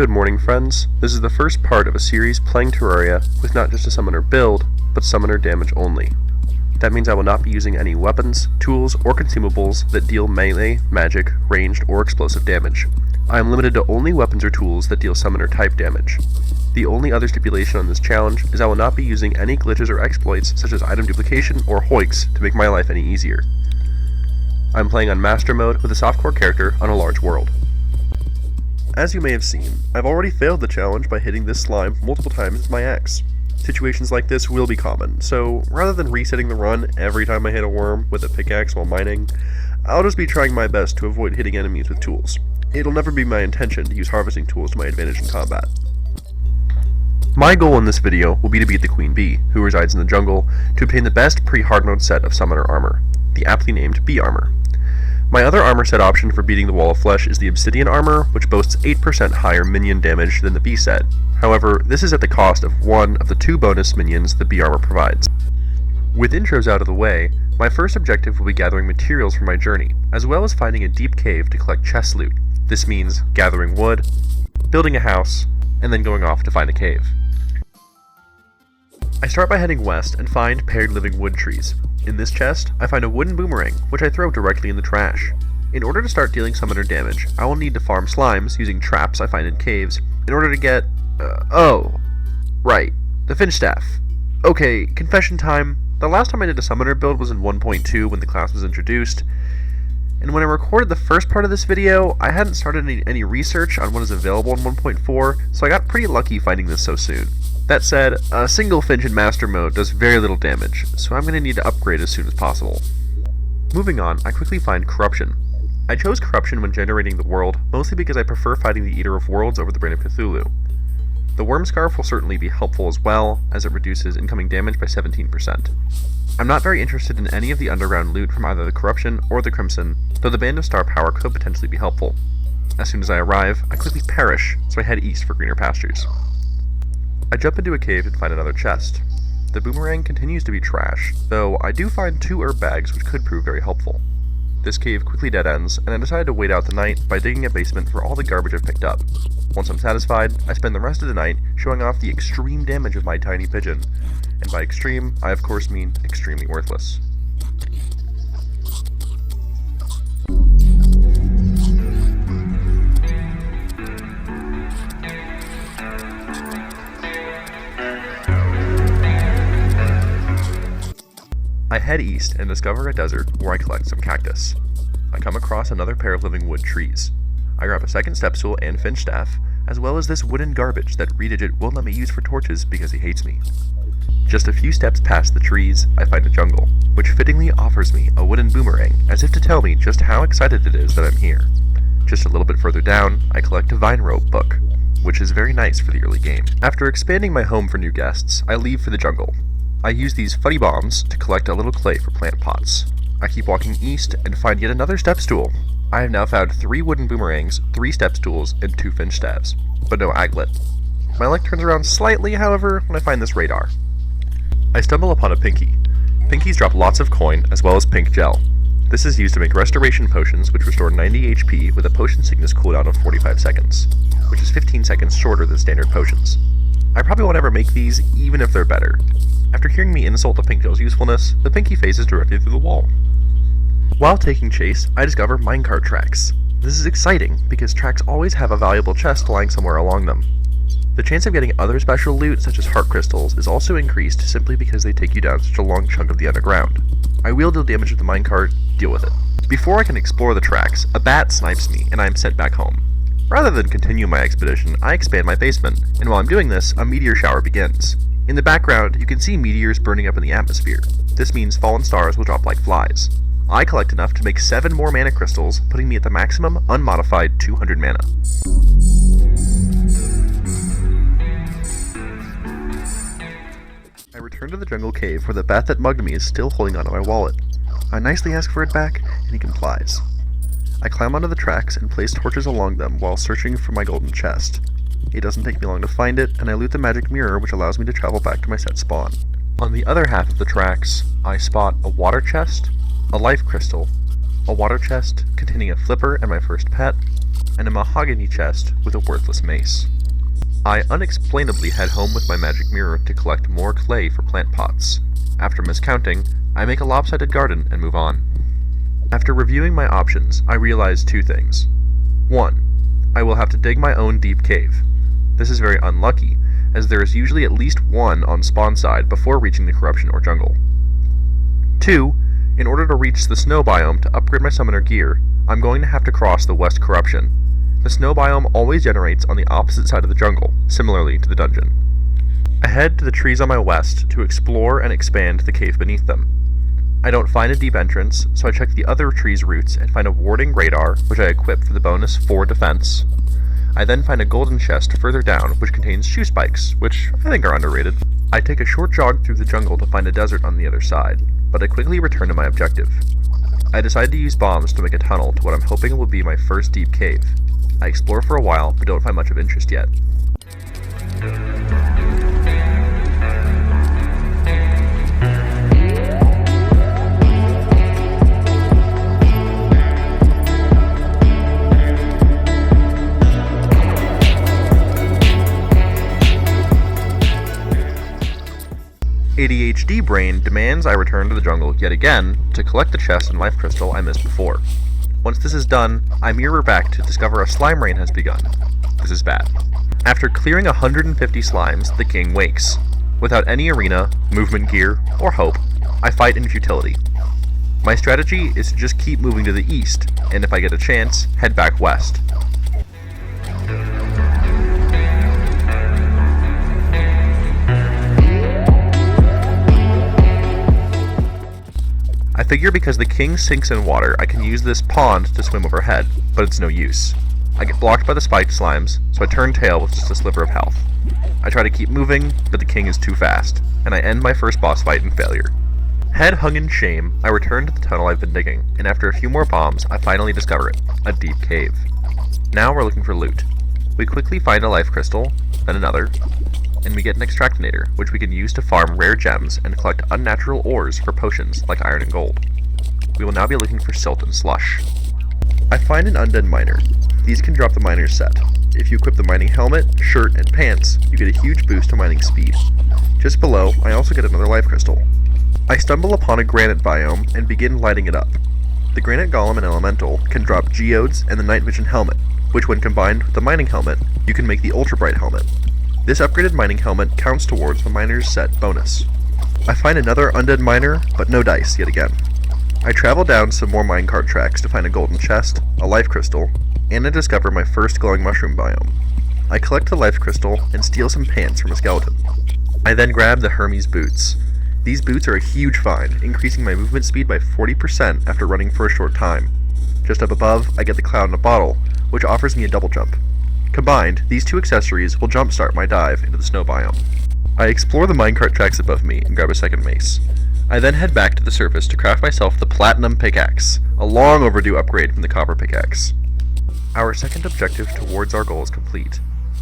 Good morning, friends. This is the first part of a series playing Terraria with not just a summoner build, but summoner damage only. That means I will not be using any weapons, tools, or consumables that deal melee, magic, ranged, or explosive damage. I am limited to only weapons or tools that deal summoner type damage. The only other stipulation on this challenge is I will not be using any glitches or exploits such as item duplication or hoiks to make my life any easier. I'm playing on Master Mode with a softcore character on a large world. As you may have seen, I've already failed the challenge by hitting this slime multiple times with my axe. Situations like this will be common, so rather than resetting the run every time I hit a worm with a pickaxe while mining, I'll just be trying my best to avoid hitting enemies with tools. It'll never be my intention to use harvesting tools to my advantage in combat. My goal in this video will be to beat the Queen Bee, who resides in the jungle, to obtain the best pre-hard mode set of summoner armor, the aptly named Bee armor. My other armor set option for beating the Wall of Flesh is the Obsidian armor, which boasts 8% higher minion damage than the Bee set. However, this is at the cost of one of the two bonus minions the Bee armor provides. With intros out of the way, my first objective will be gathering materials for my journey, as well as finding a deep cave to collect chest loot. This means gathering wood, building a house, and then going off to find a cave. I start by heading west and find paired living wood trees. In this chest, I find a wooden boomerang, which I throw directly in the trash. In order to start dealing summoner damage, I will need to farm slimes using traps I find in caves in order to get... the Finch Staff. Okay, confession time. The last time I did a summoner build was in 1.2 when the class was introduced, and when I recorded the first part of this video, I hadn't started any research on what is available in 1.4, so I got pretty lucky finding this so soon. That said, a single Finch in Master Mode does very little damage, so I'm going to need to upgrade as soon as possible. Moving on, I quickly find Corruption. I chose Corruption when generating the world, mostly because I prefer fighting the Eater of Worlds over the Brain of Cthulhu. The Worm Scarf will certainly be helpful as well, as it reduces incoming damage by 17%. I'm not very interested in any of the underground loot from either the Corruption or the Crimson, though the Band of Star Power could potentially be helpful. As soon as I arrive, I quickly perish, so I head east for greener pastures. I jump into a cave and find another chest. The boomerang continues to be trash, though I do find 2 herb bags which could prove very helpful. This cave quickly dead ends, and I decide to wait out the night by digging a basement for all the garbage I've picked up. Once I'm satisfied, I spend the rest of the night showing off the extreme damage of my tiny pigeon, and by extreme, I of course mean extremely worthless. I head east and discover a desert where I collect some cactus. I come across another pair of living wood trees. I grab a second step stool and Finch Staff, as well as this wooden garbage that Redigit won't let me use for torches because he hates me. Just a few steps past the trees, I find a jungle, which fittingly offers me a wooden boomerang, as if to tell me just how excited it is that I'm here. Just a little bit further down, I collect a vine rope book, which is very nice for the early game. After expanding my home for new guests, I leave for the jungle. I use these funny bombs to collect a little clay for plant pots. I keep walking east and find yet another step stool. I have now found 3 wooden boomerangs, 3 step stools, and 2 Finch Staffs, but no aglet. My luck turns around slightly, however, when I find this radar. I stumble upon a Pinky. Pinkies drop lots of coin, as well as pink gel. This is used to make restoration potions, which restore 90 HP with a potion sickness cooldown of 45 seconds, which is 15 seconds shorter than standard potions. I probably won't ever make these, even if they're better. After hearing me insult the pink gel's usefulness, the Pinky phases directly through the wall. While taking chase, I discover minecart tracks. This is exciting, because tracks always have a valuable chest lying somewhere along them. The chance of getting other special loot, such as heart crystals, is also increased simply because they take you down such a long chunk of the underground. I will deal damage with the minecart, deal with it. Before I can explore the tracks, a bat snipes me, and I am sent back home. Rather than continue my expedition, I expand my basement, and while I'm doing this, a meteor shower begins. In the background, you can see meteors burning up in the atmosphere. This means fallen stars will drop like flies. I collect enough to make 7 more mana crystals, putting me at the maximum unmodified 200 mana. I return to the jungle cave where the bat that mugged me is still holding onto my wallet. I nicely ask for it back, and he complies. I climb onto the tracks and place torches along them while searching for my golden chest. It doesn't take me long to find it, and I loot the magic mirror, which allows me to travel back to my set spawn. On the other half of the tracks, I spot a water chest, a life crystal, a water chest containing a flipper and my first pet, and a mahogany chest with a worthless mace. I unexplainably head home with my magic mirror to collect more clay for plant pots. After miscounting, I make a lopsided garden and move on. After reviewing my options, I realize two things. 1. I will have to dig my own deep cave. This is very unlucky, as there is usually at least one on spawn side before reaching the corruption or jungle. 2. In order to reach the snow biome to upgrade my summoner gear, I'm going to have to cross the west corruption. The snow biome always generates on the opposite side of the jungle, similarly to the dungeon. I head to the trees on my west to explore and expand the cave beneath them. I don't find a deep entrance, so I check the other tree's roots and find a warding radar, which I equip for the bonus 4 defense. I then find a golden chest further down, which contains shoe spikes, which I think are underrated. I take a short jog through the jungle to find a desert on the other side, but I quickly return to my objective. I decide to use bombs to make a tunnel to what I'm hoping will be my first deep cave. I explore for a while, but don't find much of interest yet. ADHD brain demands I return to the jungle yet again to collect the chest and life crystal I missed before. Once this is done, I mirror back to discover a slime rain has begun. This is bad. After clearing 150 slimes, the king wakes. Without any arena, movement gear, or hope, I fight in futility. My strategy is to just keep moving to the east, and if I get a chance, head back west. I figure because the king sinks in water, I can use this pond to swim overhead, but it's no use. I get blocked by the spiked slimes, so I turn tail with just a sliver of health. I try to keep moving, but the king is too fast, and I end my first boss fight in failure. Head hung in shame, I return to the tunnel I've been digging, and after a few more bombs, I finally discover it, a deep cave. Now we're looking for loot. We quickly find a life crystal, then another, and we get an extractinator, which we can use to farm rare gems and collect unnatural ores for potions like iron and gold. We will now be looking for silt and slush. I find an undead miner. These can drop the miner's set. If you equip the mining helmet, shirt, and pants, you get a huge boost to mining speed. Just below, I also get another life crystal. I stumble upon a granite biome and begin lighting it up. The granite golem and elemental can drop geodes and the night vision helmet, which when combined with the mining helmet, you can make the ultra bright helmet. This upgraded mining helmet counts towards the miner's set bonus. I find another undead miner, but no dice yet again. I travel down some more minecart tracks to find a golden chest, a life crystal, and I discover my first glowing mushroom biome. I collect the life crystal and steal some pants from a skeleton. I then grab the Hermes boots. These boots are a huge find, increasing my movement speed by 40% after running for a short time. Just up above, I get the cloud in a bottle, which offers me a double jump. Combined, these two accessories will jumpstart my dive into the snow biome. I explore the minecart tracks above me and grab a second mace. I then head back to the surface to craft myself the platinum pickaxe, a long overdue upgrade from the copper pickaxe. Our second objective towards our goal is complete.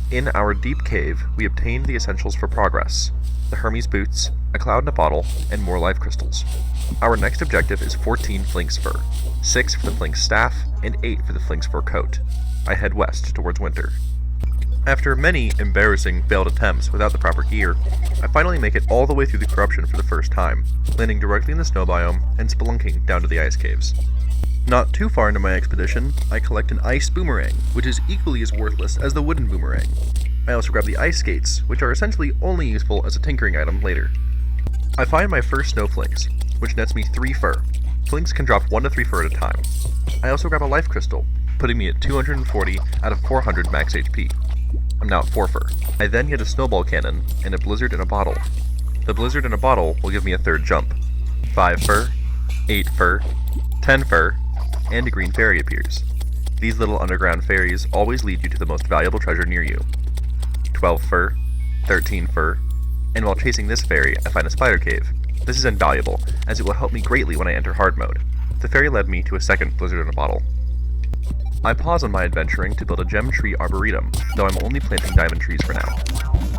In our deep cave, we obtained the essentials for progress: the Hermes boots, a cloud in a bottle, and more life crystals. Our next objective is 14 flinx fur, 6 for the flinx staff, and 8 for the flinx fur coat. I head west towards winter. After many embarrassing failed attempts without the proper gear, I finally make it all the way through the corruption for the first time, landing directly in the snow biome and spelunking down to the ice caves. Not too far into my expedition, I collect an ice boomerang, which is equally as worthless as the wooden boomerang. I also grab the ice skates, which are essentially only useful as a tinkering item later. I find my first snow flinx, which nets me 3 fur. Flinx can drop 1 to 3 fur at a time. I also grab a life crystal, putting me at 240 out of 400 max HP. I'm now at 4 fur. I then get a snowball cannon and a blizzard in a bottle. The blizzard in a bottle will give me a third jump. 5 fur, 8 fur, 10 fur, and a green fairy appears. These little underground fairies always lead you to the most valuable treasure near you. 12 fur, 13 fur, and while chasing this fairy, I find a spider cave. This is invaluable, as it will help me greatly when I enter hard mode. The fairy led me to a second blizzard in a bottle. I pause on my adventuring to build a gem tree arboretum, though I'm only planting diamond trees for now.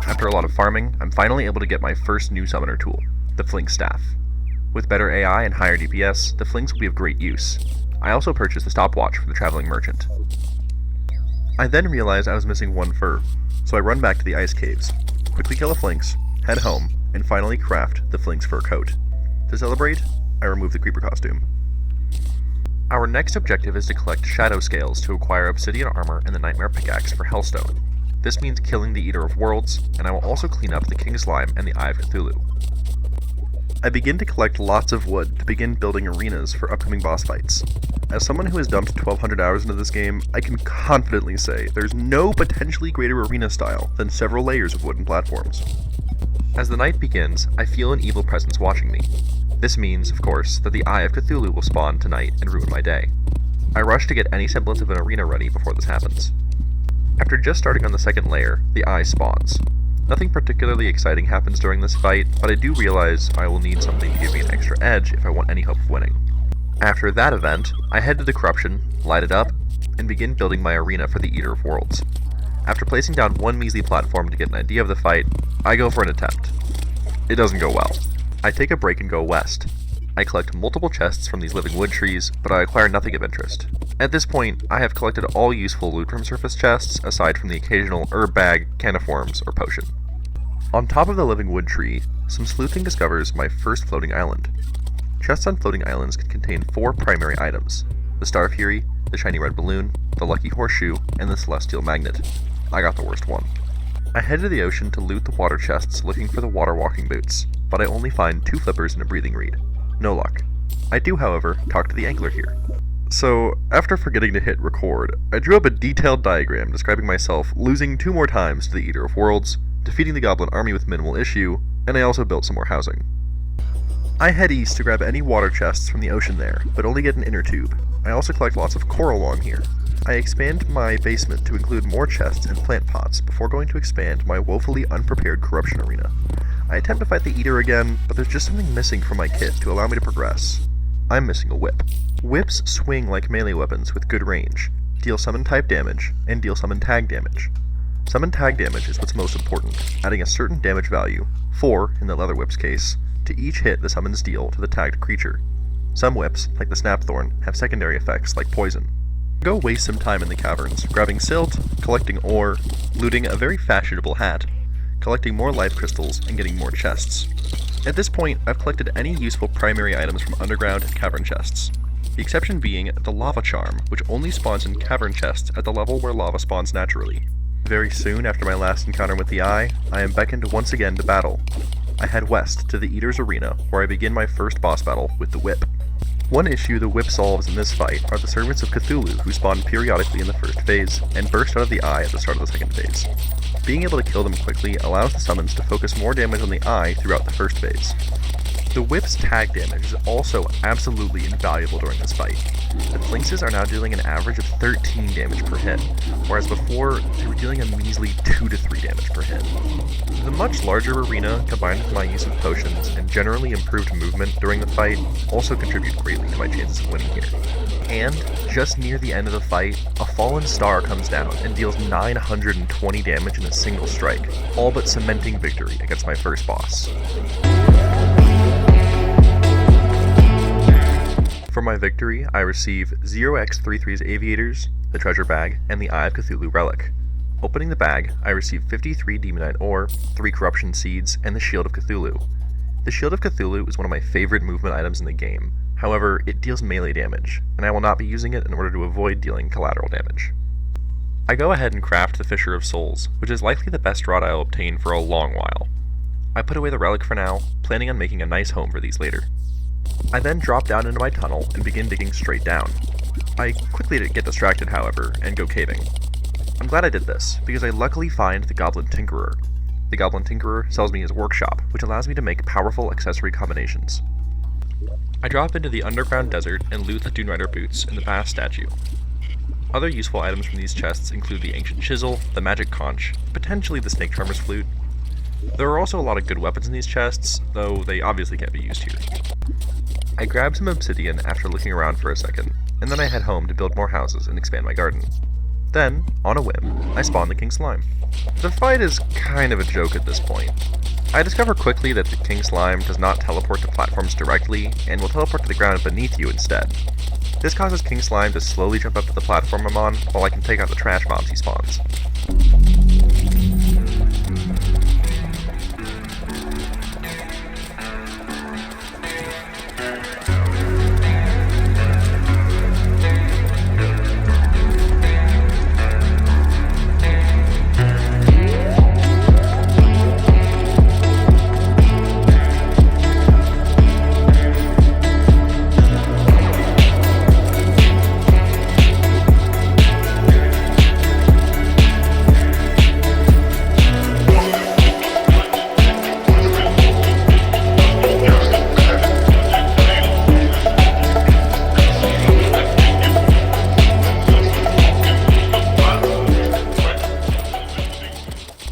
After a lot of farming, I'm finally able to get my first new summoner tool, the flinx staff. With better AI and higher DPS, the flinx will be of great use. I also purchased the stopwatch for the traveling merchant. I then realized I was missing one fur, so I run back to the ice caves, quickly kill a Flinx, head home, and finally craft the Flinx fur coat. To celebrate, I remove the creeper costume. Our next objective is to collect shadow scales to acquire obsidian armor and the nightmare pickaxe for Hellstone. This means killing the Eater of Worlds, and I will also clean up the King Slime and the Eye of Cthulhu. I begin to collect lots of wood to begin building arenas for upcoming boss fights. As someone who has dumped 1200 hours into this game, I can confidently say there's no potentially greater arena style than several layers of wooden platforms. As the night begins, I feel an evil presence watching me. This means, of course, that the Eye of Cthulhu will spawn tonight and ruin my day. I rush to get any semblance of an arena ready before this happens. After just starting on the second layer, the Eye spawns. Nothing particularly exciting happens during this fight, but I do realize I will need something to give me an extra edge if I want any hope of winning. After that event, I head to the Corruption, light it up, and begin building my arena for the Eater of Worlds. After placing down one measly platform to get an idea of the fight, I go for an attempt. It doesn't go well. I take a break and go west. I collect multiple chests from these living wood trees, but I acquire nothing of interest. At this point, I have collected all useful loot from surface chests, aside from the occasional herb bag, caniforms, or potion. On top of the living wood tree, some sleuthing discovers my first floating island. Chests on floating islands can contain 4 primary items: the Star Fury, the shiny red balloon, the lucky horseshoe, and the celestial magnet. I got the worst one. I head to the ocean to loot the water chests looking for the water walking boots, but I only find 2 flippers and a breathing reed. No luck. I do, however, talk to the angler here. So, after forgetting to hit record, I drew up a detailed diagram describing myself losing 2 more times to the Eater of Worlds, defeating the goblin army with minimal issue, and I also built some more housing. I head east to grab any water chests from the ocean there, but only get an inner tube. I also collect lots of coral along here. I expand my basement to include more chests and plant pots before going to expand my woefully unprepared corruption arena. I attempt to fight the Eater again, but there's just something missing from my kit to allow me to progress. I'm missing a whip. Whips swing like melee weapons with good range, deal summon type damage, and deal summon tag damage. Summon tag damage is what's most important, adding a certain damage value, 4 in the leather whip's case, to each hit the summons deal to the tagged creature. Some whips, like the Snapthorn, have secondary effects like poison. Go waste some time in the caverns, grabbing silt, collecting ore, looting a very fashionable hat, collecting more life crystals, and getting more chests. At this point, I've collected any useful primary items from underground and cavern chests. The exception being the lava charm, which only spawns in cavern chests at the level where lava spawns naturally. Very soon after my last encounter with the Eye, I am beckoned once again to battle. I head west to the Eater's arena, where I begin my first boss battle with the Whip. One issue the Whip solves in this fight are the servants of Cthulhu who spawn periodically in the first phase, and burst out of the Eye at the start of the second phase. Being able to kill them quickly allows the summons to focus more damage on the Eye throughout the first phase. The Whip's tag damage is also absolutely invaluable during this fight. The Flinxes are now dealing an average of 13 damage per hit, whereas before they were dealing a measly 2 to 3 damage per hit. The much larger arena, combined with my use of potions and generally improved movement during the fight, also contribute greatly to my chances of winning here. And, just near the end of the fight, a fallen star comes down and deals 920 damage in a single strike, all but cementing victory against my first boss. For my victory, I receive 0x33's Aviators, the treasure bag, and the Eye of Cthulhu relic. Opening the bag, I receive 53 Demonite ore, 3 corruption seeds, and the Shield of Cthulhu. The Shield of Cthulhu is one of my favorite movement items in the game. However, it deals melee damage, and I will not be using it in order to avoid dealing collateral damage. I go ahead and craft the Fissure of Souls, which is likely the best rod I'll obtain for a long while. I put away the relic for now, planning on making a nice home for these later. I then drop down into my tunnel and begin digging straight down. I quickly get distracted, however, and go caving. I'm glad I did this, because I luckily find the Goblin Tinkerer. The Goblin Tinkerer sells me his workshop, which allows me to make powerful accessory combinations. I drop into the underground desert and loot the Dune Rider boots and the Bass statue. Other useful items from these chests include the ancient chisel, the magic conch, potentially the snake charmer's flute. There are also a lot of good weapons in these chests, though they obviously can't be used here. I grab some obsidian after looking around for a second, and then I head home to build more houses and expand my garden. Then, on a whim, I spawn the King Slime. The fight is kind of a joke at this point. I discover quickly that the King Slime does not teleport to platforms directly, and will teleport to the ground beneath you instead. This causes King Slime to slowly jump up to the platform I'm on, while I can take out the trash mobs he spawns.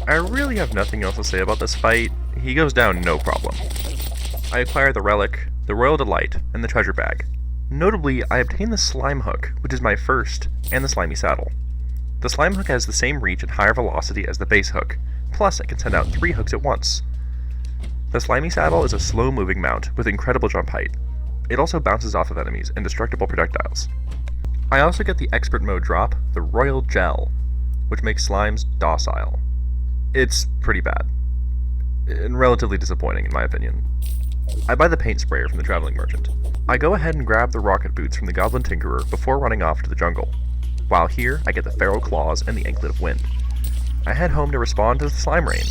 I really have nothing else to say about this fight. He goes down no problem. I acquire the relic, the royal delight, and the treasure bag. Notably, I obtain the slime hook, which is my first, and the slimy saddle. The slime hook has the same reach and higher velocity as the base hook, plus it can send out 3 hooks at once. The slimy saddle is a slow-moving mount with incredible jump height. It also bounces off of enemies and destructible projectiles. I also get the expert mode drop, the royal gel, which makes slimes docile. It's pretty bad, and relatively disappointing in my opinion. I buy the paint sprayer from the traveling merchant. I go ahead and grab the rocket boots from the goblin tinkerer before running off to the jungle. While here, I get the feral claws and the anklet of wind. I head home to respond to the slime rain.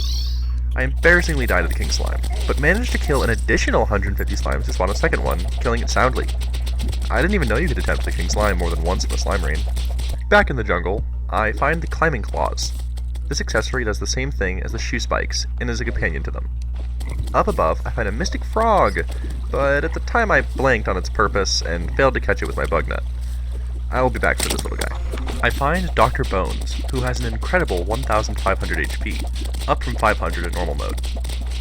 I embarrassingly die to the king slime, but managed to kill an additional 150 slimes to spawn a second one, killing it soundly. I didn't even know you could attempt the king slime more than once in the slime rain. Back in the jungle, I find the climbing claws. This accessory does the same thing as the shoe spikes and is a companion to them. Up above, I find a mystic frog, but at the time I blanked on its purpose and failed to catch it with my bug net. I will be back for this little guy. I find Dr. Bones, who has an incredible 1500 HP, up from 500 in normal mode.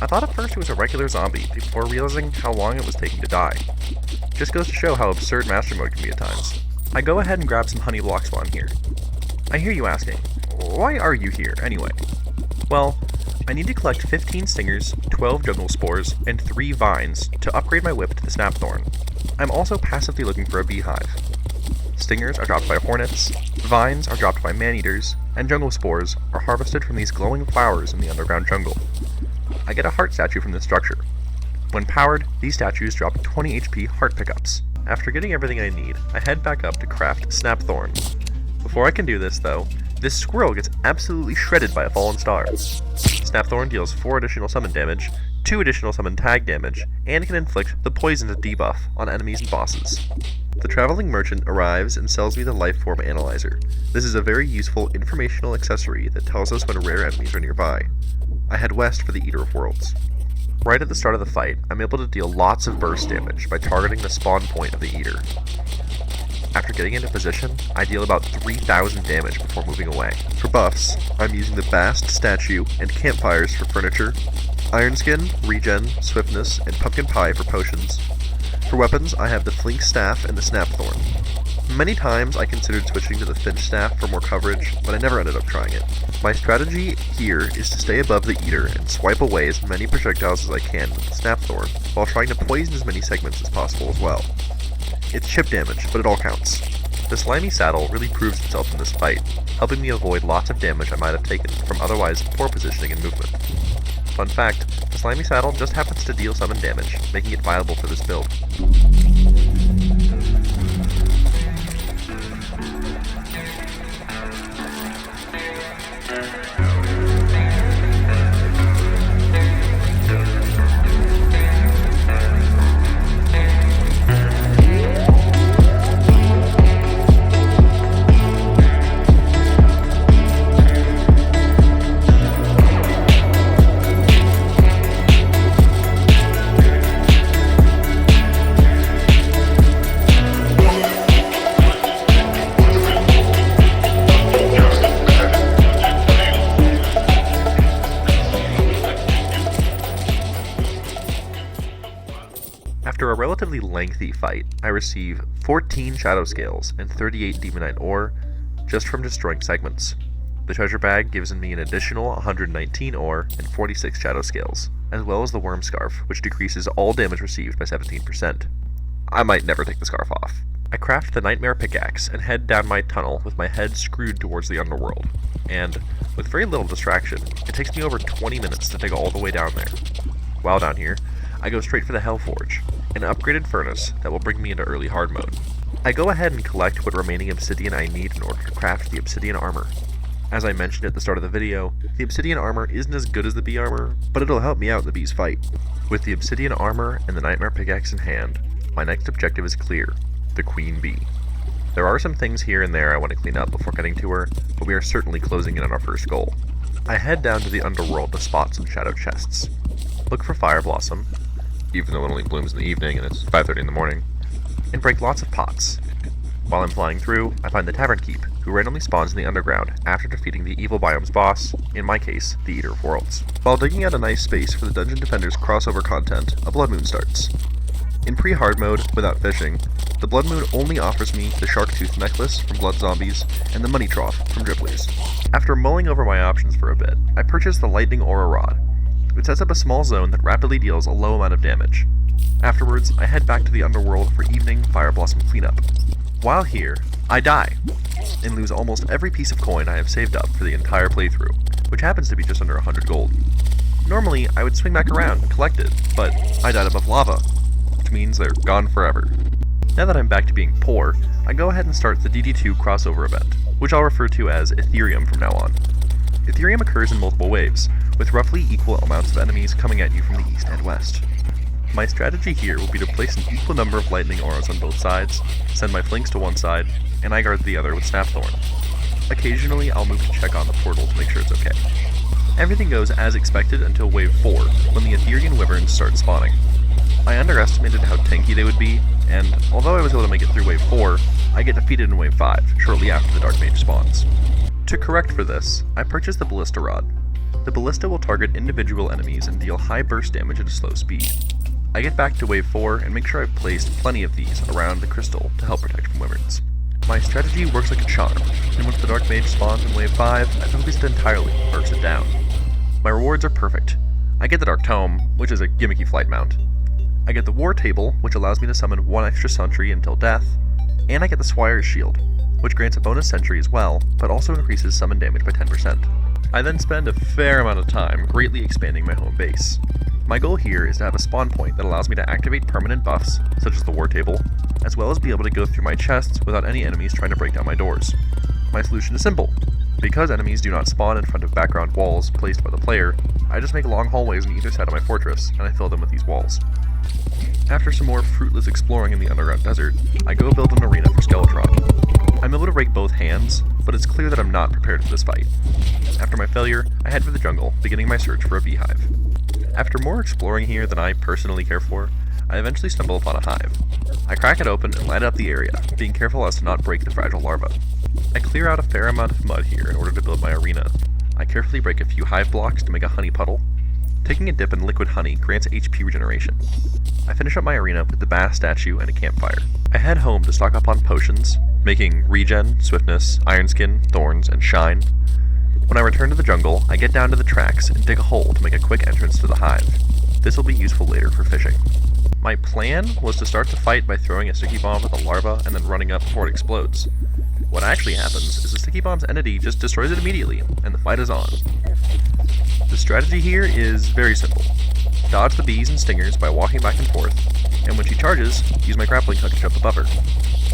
I thought at first it was a regular zombie, before realizing how long it was taking to die. Just goes to show how absurd Master Mode can be at times. I go ahead and grab some honey blocks while I'm here. I hear you asking, why are you here, anyway? Well, I need to collect 15 stingers, 12 jungle spores, and 3 vines to upgrade my whip to the snapthorn. I'm also passively looking for a beehive. Stingers are dropped by hornets, vines are dropped by man-eaters, and jungle spores are harvested from these glowing flowers in the underground jungle. I get a heart statue from this structure. When powered, these statues drop 20 HP heart pickups. After getting everything I need, I head back up to craft snapthorn. Before I can do this, though, this squirrel gets absolutely shredded by a fallen star. Snapthorn deals 4 additional summon damage, 2 additional summon tag damage, and can inflict the poison debuff on enemies and bosses. The traveling merchant arrives and sells me the lifeform analyzer. This is a very useful informational accessory that tells us when rare enemies are nearby. I head west for the Eater of Worlds. Right at the start of the fight, I'm able to deal lots of burst damage by targeting the spawn point of the Eater. After getting into position, I deal about 3000 damage before moving away. For buffs, I'm using the Bast statue and campfires for furniture, Iron Skin, Regen, Swiftness, and Pumpkin Pie for potions. For weapons, I have the Flink Staff and the Snapthorn. Many times I considered switching to the Finch Staff for more coverage, but I never ended up trying it. My strategy here is to stay above the Eater and swipe away as many projectiles as I can with the Snapthorn, while trying to poison as many segments as possible as well. It's chip damage, but it all counts. The slimy saddle really proves itself in this fight, helping me avoid lots of damage I might have taken from otherwise poor positioning and movement. Fun fact, the slimy saddle just happens to deal summon damage, making it viable for this build. After a relatively lengthy fight, I receive 14 Shadow Scales and 38 Demonite Ore just from destroying segments. The treasure bag gives me an additional 119 Ore and 46 Shadow Scales, as well as the Worm Scarf, which decreases all damage received by 17%. I might never take the scarf off. I craft the Nightmare Pickaxe and head down my tunnel with my head screwed towards the underworld, and, with very little distraction, it takes me over 20 minutes to dig all the way down there. While down here, I go straight for the Hellforge, an upgraded furnace that will bring me into early hard mode. I go ahead and collect what remaining obsidian I need in order to craft the obsidian armor. As I mentioned at the start of the video, the obsidian armor isn't as good as the bee armor, but it'll help me out in the bee's fight. With the obsidian armor and the Nightmare Pickaxe in hand, my next objective is clear: the Queen Bee. There are some things here and there I want to clean up before getting to her, but we are certainly closing in on our first goal. I head down to the underworld to spot some shadow chests. Look for Fire Blossom, even though it only blooms in the evening and it's 5:30 in the morning, and break lots of pots. While I'm flying through, I find the Tavern Keep, who randomly spawns in the underground after defeating the evil biome's boss, in my case, the Eater of Worlds. While digging out a nice space for the Dungeon Defenders crossover content, a Blood Moon starts. In pre-hard mode, without fishing, the Blood Moon only offers me the Shark Tooth Necklace from Blood Zombies and the Money Trough from Dripleys. After mulling over my options for a bit, I purchase the Lightning Aura Rod. It sets up a small zone that rapidly deals a low amount of damage. Afterwards, I head back to the underworld for evening Fire Blossom cleanup. While here, I die, and lose almost every piece of coin I have saved up for the entire playthrough, which happens to be just under 100 gold. Normally, I would swing back around and collect it, but I died above lava, which means they're gone forever. Now that I'm back to being poor, I go ahead and start the DD2 crossover event, which I'll refer to as Ethereum from now on. Ethereum occurs in multiple waves, with roughly equal amounts of enemies coming at you from the east and west. My strategy here will be to place an equal number of lightning auras on both sides, send my flanks to one side, and I guard the other with Snapthorn. Occasionally, I'll move to check on the portal to make sure it's okay. Everything goes as expected until Wave 4, when the Etherean Wyverns start spawning. I underestimated how tanky they would be, and although I was able to make it through Wave 4, I get defeated in Wave 5, shortly after the Dark Mage spawns. To correct for this, I purchased the Ballista Rod. The Ballista will target individual enemies and deal high burst damage at a slow speed. I get back to Wave 4 and make sure I've placed plenty of these around the crystal to help protect from wyverns. My strategy works like a charm, and once the Dark Mage spawns in Wave 5, I focus it entirely and burst it down. My rewards are perfect. I get the Dark Tome, which is a gimmicky flight mount. I get the War Table, which allows me to summon one extra sentry until death, and I get the Squire's Shield, which grants a bonus sentry as well, but also increases summon damage by 10%. I then spend a fair amount of time greatly expanding my home base. My goal here is to have a spawn point that allows me to activate permanent buffs, such as the War Table, as well as be able to go through my chests without any enemies trying to break down my doors. My solution is simple. Because enemies do not spawn in front of background walls placed by the player, I just make long hallways on either side of my fortress, and I fill them with these walls. After some more fruitless exploring in the underground desert, I go build an arena for Skeletron. I'm able to break both hands, but it's clear that I'm not prepared for this fight. After my failure, I head for the jungle, beginning my search for a beehive. After more exploring here than I personally care for, I eventually stumble upon a hive. I crack it open and light up the area, being careful as to not break the fragile larva. I clear out a fair amount of mud here in order to build my arena. I carefully break a few hive blocks to make a honey puddle. Taking a dip in liquid honey grants HP regeneration. I finish up my arena with the bass statue and a campfire. I head home to stock up on potions, making regen, swiftness, iron skin, thorns, and shine. When I return to the jungle, I get down to the tracks and dig a hole to make a quick entrance to the hive. This will be useful later for fishing. My plan was to start the fight by throwing a sticky bomb at the larva and then running up before it explodes. What actually happens is the sticky bomb's entity just destroys it immediately, and the fight is on. The strategy here is very simple. Dodge the bees and stingers by walking back and forth, and when she charges, use my grappling hook to jump above her.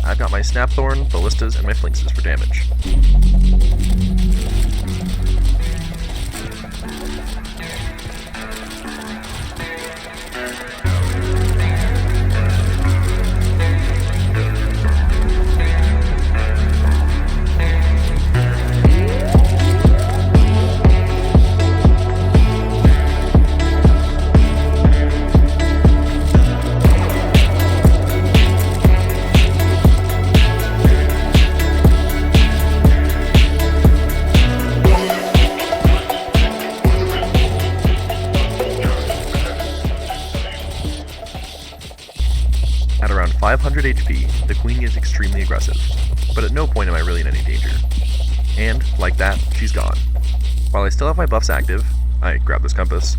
I've got my Snapthorn, Ballistas, and my Flinxes for damage. At around 500 HP, the queen gets extremely aggressive, but at no point am I really in any danger. And, like that, she's gone. While I still have my buffs active, I grab this compass,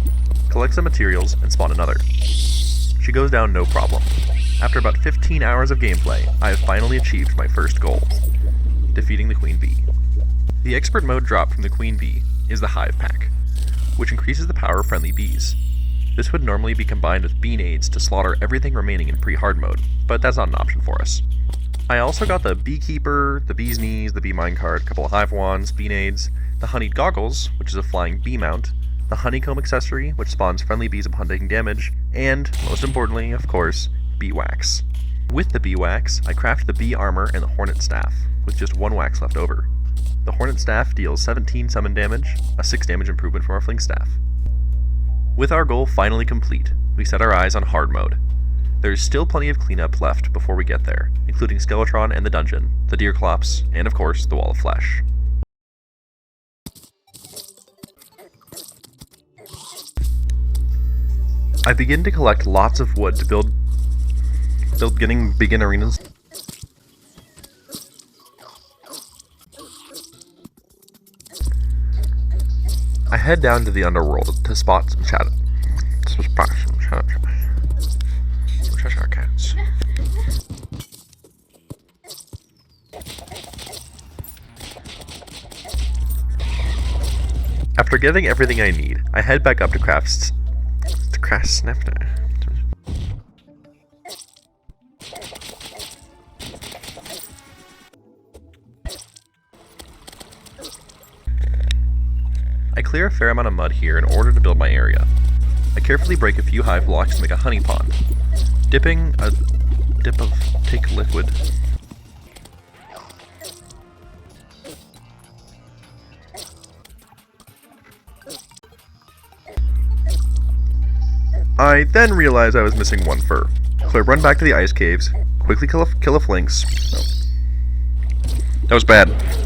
collect some materials, and spawn another. She goes down no problem. After about 15 hours of gameplay, I have finally achieved my first goal, defeating the queen bee. The expert mode drop from the queen bee is the hive pack, which increases the power of friendly bees. This would normally be combined with bee nades to slaughter everything remaining in pre-hard mode, but that's not an option for us. I also got the beekeeper, the bee's knees, the bee minecart, a couple of hive wands, bee nades, the honeyed goggles, which is a flying bee mount, the honeycomb accessory, which spawns friendly bees upon taking damage, and, most importantly, of course, bee wax. With the bee wax, I craft the bee armor and the hornet staff, with just 1 wax left over. The hornet staff deals 17 summon damage, a 6 damage improvement from our fling staff. With our goal finally complete, we set our eyes on hard mode. There is still plenty of cleanup left before we get there, including Skeletron and the dungeon, the deer clops, and of course, the wall of flesh. I begin to collect lots of wood to build begin arenas. I head down to the underworld to spot some shadow cats. After getting everything I need, I head back up to craft Snifter. I clear a fair amount of mud here in order to build my area. I carefully break a few hive blocks to make a honey pond, dipping a dip of take liquid. I then realized I was missing 1 fur, so I run back to the ice caves, quickly kill a flinx. No. That was bad.